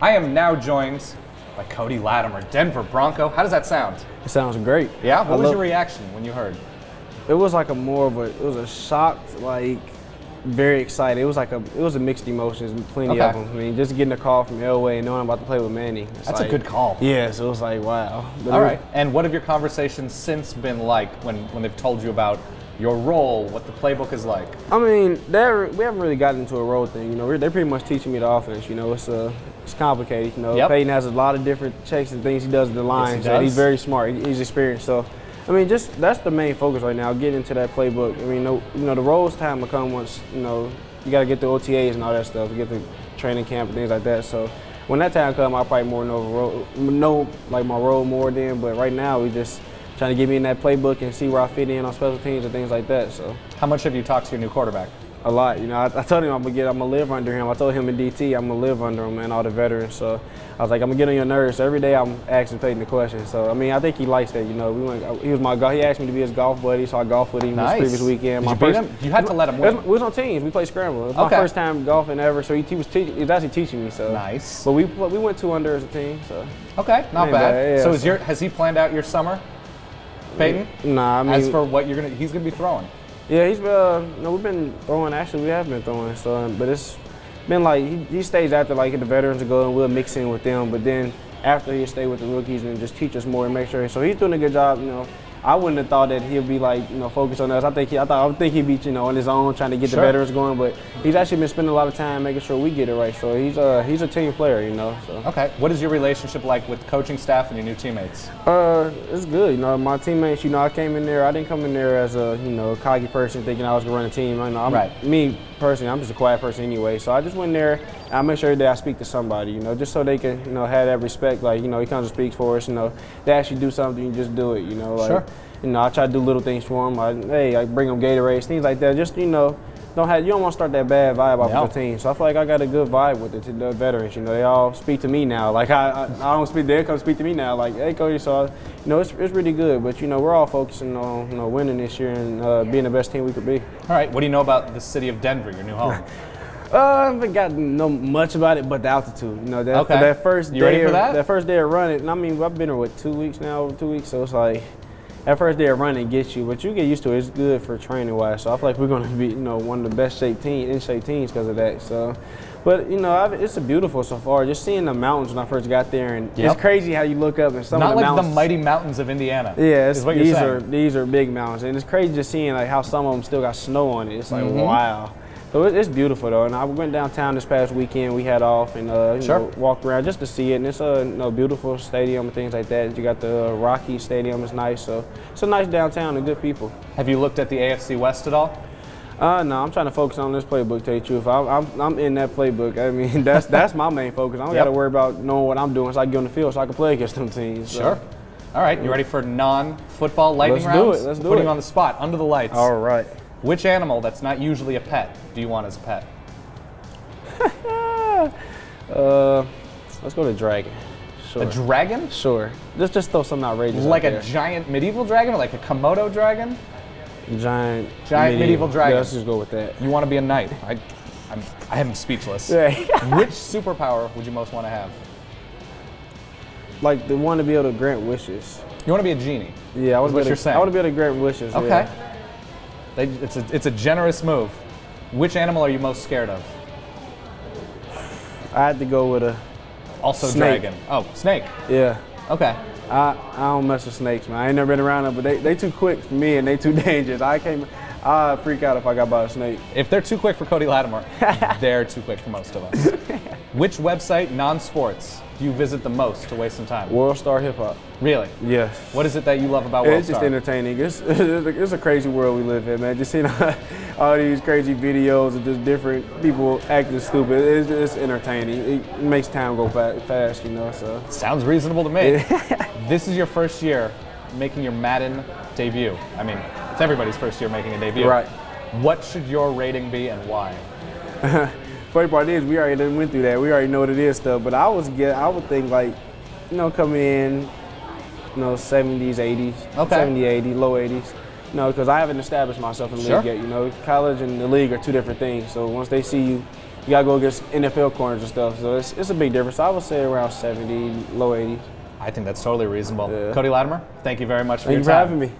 I am now joined by Cody Latimer, Denver Bronco. How does that sound? It sounds great. Yeah? What was your reaction when you heard? It was like it was a shocked, like, very excited. It was a mixed emotions, plenty of them. I mean, just getting a call from Elway and knowing I'm about to play with Manning. That's like, a good call. Yeah, so it was like, wow. But all right. And what have your conversations since been like when they've told you about your role, what the playbook is like? I mean, we haven't really gotten into a role thing. You know, they're pretty much teaching me the offense. You know, it's complicated. You know, Peyton has a lot of different checks and things he does at the line. Yes, so he's very smart. He's experienced. So, I mean, just that's the main focus right now. Getting into that playbook. I mean, the roles time will come once you got to get the OTAs and all that stuff, to get the training camp and things like that. So, when that time comes, I'll probably know like my role more then. But right now, we just trying to get me in that playbook and see where I fit in on special teams and things like that. So, how much have you talked to your new quarterback? A lot. You know, I told him I'm gonna live under him. I told him in DT I'm gonna live under him and all the veterans. So I was like, I'm gonna get on your nerves. So every day I'm asking Peyton the question. So I mean, I think he likes that. You know, he asked me to be his golf buddy, so I golfed with him this previous weekend. Did you beat him? You had to let him win. We was on teams. We played scramble. It was my first time golfing ever. So he was actually teaching me. So nice. But we went 2 under as a team. So okay, not bad. Yeah, so has he planned out your summer, Peyton? Nah, I mean, as for what he's gonna be throwing. Yeah, we've been throwing. Actually, we have been throwing. So, but it's been like he stays after like the veterans go and we'll mix in with them. But then after he stay with the rookies and just teach us more and make sure. So he's doing a good job. You know, I wouldn't have thought that he'd be like focused on us. I think he'd be on his own trying to get the veterans going. But he's actually been spending a lot of time making sure we get it right. So he's a team player. You know. So. Okay. What is your relationship like with coaching staff and your new teammates? It's good. You know, my teammates. I came in there. I didn't come in there as a cocky person thinking I was gonna run a team. Me personally, I'm just a quiet person anyway. So I just went in there. I make sure that I speak to somebody, just so they can, have that respect. Like, he comes and speaks for us. They actually do something, you just do it. Like, I try to do little things for them. I bring them Gatorades, things like that. Just, you don't want to start that bad vibe off your team. So I feel like I got a good vibe with it to the veterans. They all speak to me now. Like I don't speak, they come speak to me now. Like, hey, Cody, so it's really good. But we're all focusing on winning this year and being the best team we could be. All right, what do you know about the city of Denver, your new home? I haven't gotten know much about it, but the altitude. That first day. You ready for that? That first day of running. And I mean, I've been here 2 weeks now, 2 weeks. So it's like that first day of running gets you, but you get used to it. It's good for training wise. So I feel like we're going to be, one of the best in shape teams because of that. So, but it's beautiful so far. Just seeing the mountains when I first got there, and it's crazy how you look up and some of the mountains. Not like the mighty mountains of Indiana. Yeah, these are big mountains, and it's crazy just seeing like how some of them still got snow on it. It's like wow. So it's beautiful though, and I went downtown this past weekend. We had off and walked around just to see it, and it's a beautiful stadium and things like that. You got the Rocky Stadium, it's nice. So it's a nice downtown and good people. Have you looked at the AFC West at all? No, I'm trying to focus on this playbook. To tell you the truth, I'm in that playbook. I mean, that's my main focus. I don't got to worry about knowing what I'm doing, so I can get on the field, so I can play against them teams. So. Sure. All right, you ready for non-football lightning rounds? Let's do it. Putting you on the spot, under the lights. All right. Which animal that's not usually a pet do you want as a pet? Let's go to dragon. Sure. A dragon? Sure. Just throw something outrageous. Like a giant medieval dragon, or like a Komodo dragon? Giant medieval dragon. Yeah, let's just go with that. You want to be a knight? I am speechless. Yeah. Which superpower would you most want to have? Like the one to be able to grant wishes. You want to be a genie? Yeah, I want to be able to grant wishes. Okay. Yeah. It's a generous move. Which animal are you most scared of? I had to go with a snake. Dragon. Oh, snake. Yeah. Okay. I don't mess with snakes, man. I ain't never been around them, but they too quick for me and they too dangerous. I'd freak out if I got by a snake. If they're too quick for Cody Latimer, they're too quick for most of us. Which website, non-sports, do you visit the most to waste some time? World Star Hip Hop. Really? Yes. What is it that you love about World Star? It's just entertaining. It's a crazy world we live in, man. Just seeing all these crazy videos of just different people acting stupid. It's entertaining. It makes time go fast, So. Sounds reasonable to me. This is your first year making your Madden debut. I mean, it's everybody's first year making a debut. Right. What should your rating be and why? Funny part is we already went through that. We already know what it is stuff. But I would think like, coming in, 70s, 80s, okay. 70, 80, low 80s. Because I haven't established myself in the league yet. College and the league are two different things. So once they see you, you got to go against NFL corners and stuff. So it's a big difference. I would say around 70, low 80. I think that's totally reasonable. Yeah. Cody Latimer, thank you very much for Thank your you for time. having me.